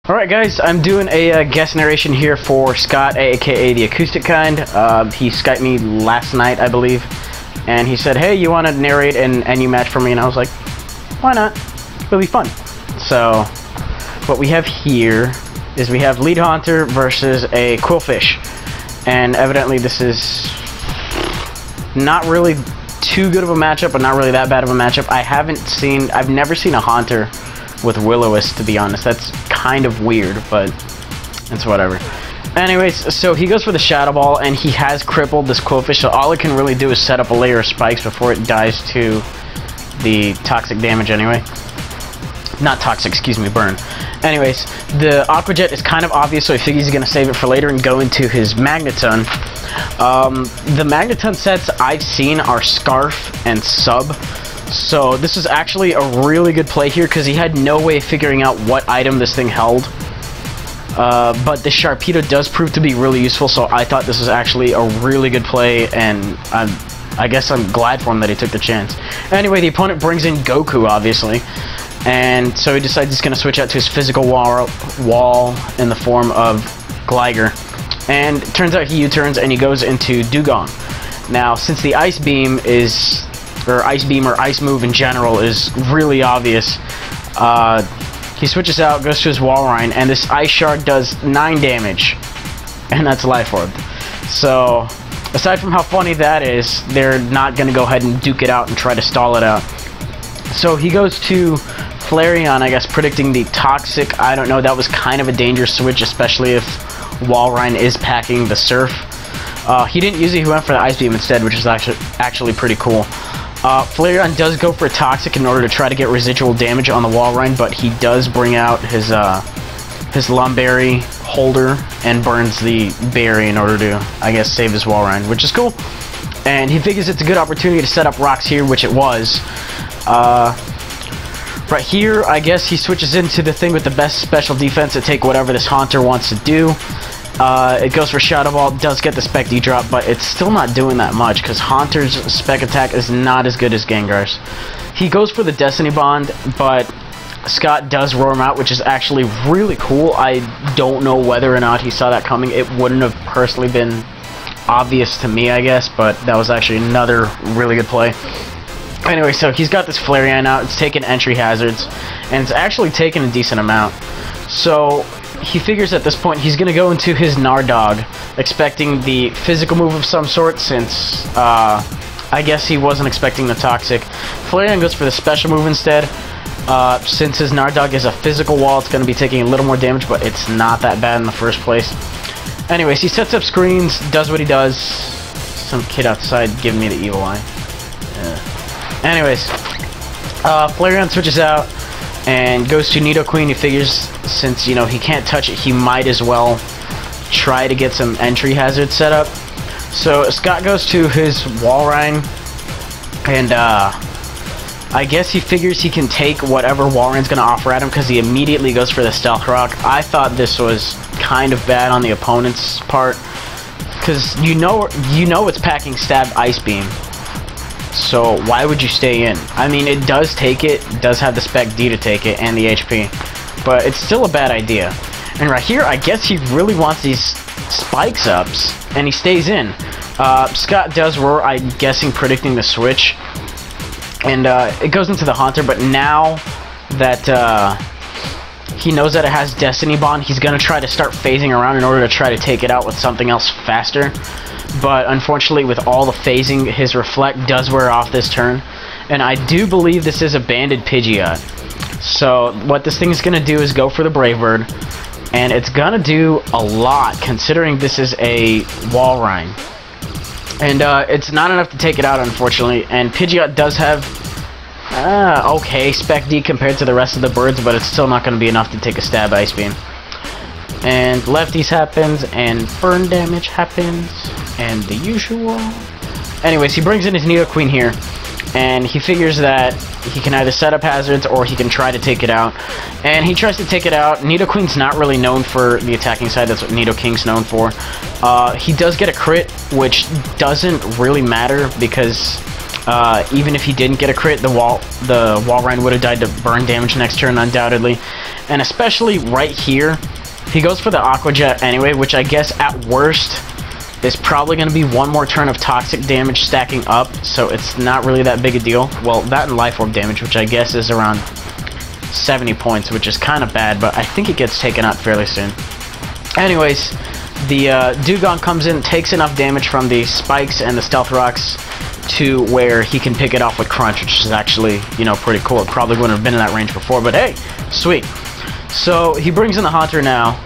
Alright guys, I'm doing a guest narration here for Scott, aka the acoustic kind. He Skyped me last night, I believe, and he said, hey, you want to narrate an NU match for me? And I was like, why not? It'll be fun. So, what we have here is we have Lead Haunter versus a Quillfish, and evidently this is not really too good of a matchup, but not really that bad of a matchup. I've never seen a Haunter with Will-O-Wisp, to be honest. That's kind of weird, but it's whatever. Anyways, so he goes for the Shadow Ball, and he has crippled this Quillfish, so all it can really do is set up a layer of spikes before it dies to the toxic damage anyway. Not toxic, excuse me, burn. Anyways, the Aqua Jet is kind of obvious, so he figures he's going to save it for later and go into his Magneton. The Magneton sets I've seen are Scarf and Sub. So this is actually a really good play here because he had no way of figuring out what item this thing held. But the Sharpedo does prove to be really useful, so I thought this was actually a really good play, and I guess I'm glad for him that he took the chance. Anyway, the opponent brings in Goku, obviously, and so he decides he's going to switch out to his physical wall in the form of Gligar. And it turns out he U-turns and he goes into Dugong. Now, since the Ice Beam is... or Ice Beam or Ice Move in general is really obvious, he switches out, goes to his Walrein, and this Ice Shard does 9 damage, and that's Life Orb. So, aside from how funny that is, they're not going to go ahead and duke it out and try to stall it out. So he goes to Flareon, I guess, predicting the Toxic. I don't know, that was kind of a dangerous switch, especially if Walrein is packing the Surf. He didn't use it, he went for the Ice Beam instead, which is actually pretty cool. Flareon does go for Toxic in order to try to get residual damage on the Walrein, but he does bring out his Lumberry holder and burns the berry in order to, I guess, save his Walrein, which is cool. And he figures it's a good opportunity to set up rocks here, which it was. Right here, I guess he switches into the thing with the best special defense to take whatever this Haunter wants to do. It goes for Shadow Ball, does get the Spec D-Drop, but it's still not doing that much because Haunter's Spec attack is not as good as Gengar's. He goes for the Destiny Bond, but Scott does roar him out, which is actually really cool. I don't know whether or not he saw that coming. It wouldn't have personally been obvious to me, I guess, but that was actually another really good play. Anyway, so he's got this Flareon out, it's taking entry hazards, and it's actually taking a decent amount. So he figures at this point he's going to go into his Nardog, expecting the physical move of some sort, since I guess he wasn't expecting the Toxic. Flareon goes for the special move instead. Since his Nardog is a physical wall, it's going to be taking a little more damage, but it's not that bad in the first place. Anyways, he sets up screens, does what he does. Some kid outside giving me the evil eye. Anyways, Flareon switches out and goes to Nidoqueen. He figures since, you know, he can't touch it, he might as well try to get some entry hazards set up. So Scott goes to his Walrein, and I guess he figures he can take whatever Walrein's going to offer at him because he immediately goes for the Stealth Rock. I thought this was kind of bad on the opponent's part because you know it's packing Stab Ice Beam. So why would you stay in? I mean, it does take it, does have the Spec D to take it, and the HP, but it's still a bad idea. And right here, I guess he really wants these Spikes ups, and he stays in. Scott does roar, I'm guessing predicting the switch, and it goes into the Haunter, but now that he knows that it has Destiny Bond, he's going to try to start phasing around in order to try to take it out with something else faster. But unfortunately, with all the phasing, his Reflect does wear off this turn. And I do believe this is a banded Pidgeot. So what this thing is going to do is go for the Brave Bird. And it's going to do a lot, considering this is a Walrein. And it's not enough to take it out, unfortunately. And Pidgeot does have, okay, Spec D compared to the rest of the birds, but it's still not going to be enough to take a Stab Ice Beam. And Lefties happens, and burn damage happens, and the usual. Anyways, he brings in his Nidoqueen here, and he figures that he can either set up hazards or he can try to take it out. And he tries to take it out. Nidoqueen's not really known for the attacking side, that's what Nidoking's known for. He does get a crit, which doesn't really matter because Even if he didn't get a crit, the Walrein would have died to burn damage next turn, undoubtedly. And especially right here, he goes for the Aqua Jet anyway, which I guess at worst is probably going to be one more turn of toxic damage stacking up, so it's not really that big a deal. Well, that and Life Orb damage, which I guess is around 70 points, which is kind of bad, but I think it gets taken out fairly soon. Anyways, the Dugong comes in, takes enough damage from the spikes and the stealth rocks to where he can pick it off with Crunch, which is actually, you know, pretty cool. It probably wouldn't have been in that range before, but hey, sweet. So he brings in the Haunter now,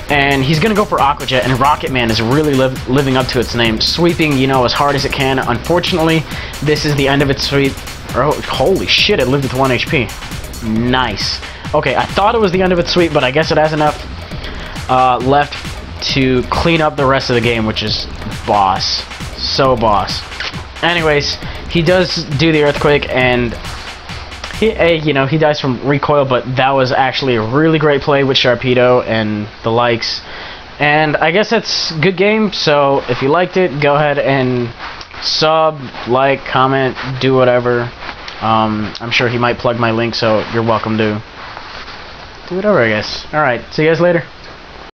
and he's going to go for Aqua Jet, and Rocket Man is really living up to its name, sweeping, you know, as hard as it can. Unfortunately, this is the end of its sweep. Oh, holy shit, it lived with 1 HP. Nice. Okay, I thought it was the end of its sweep, but I guess it has enough left to clean up the rest of the game, which is boss. So boss. Anyways, he does do the Earthquake, and you know, he dies from recoil, but that was actually a really great play with Sharpedo and the likes. And I guess that's a good game, so if you liked it, go ahead and sub, like, comment, do whatever. I'm sure he might plug my link, so you're welcome to do whatever, I guess. Alright, see you guys later.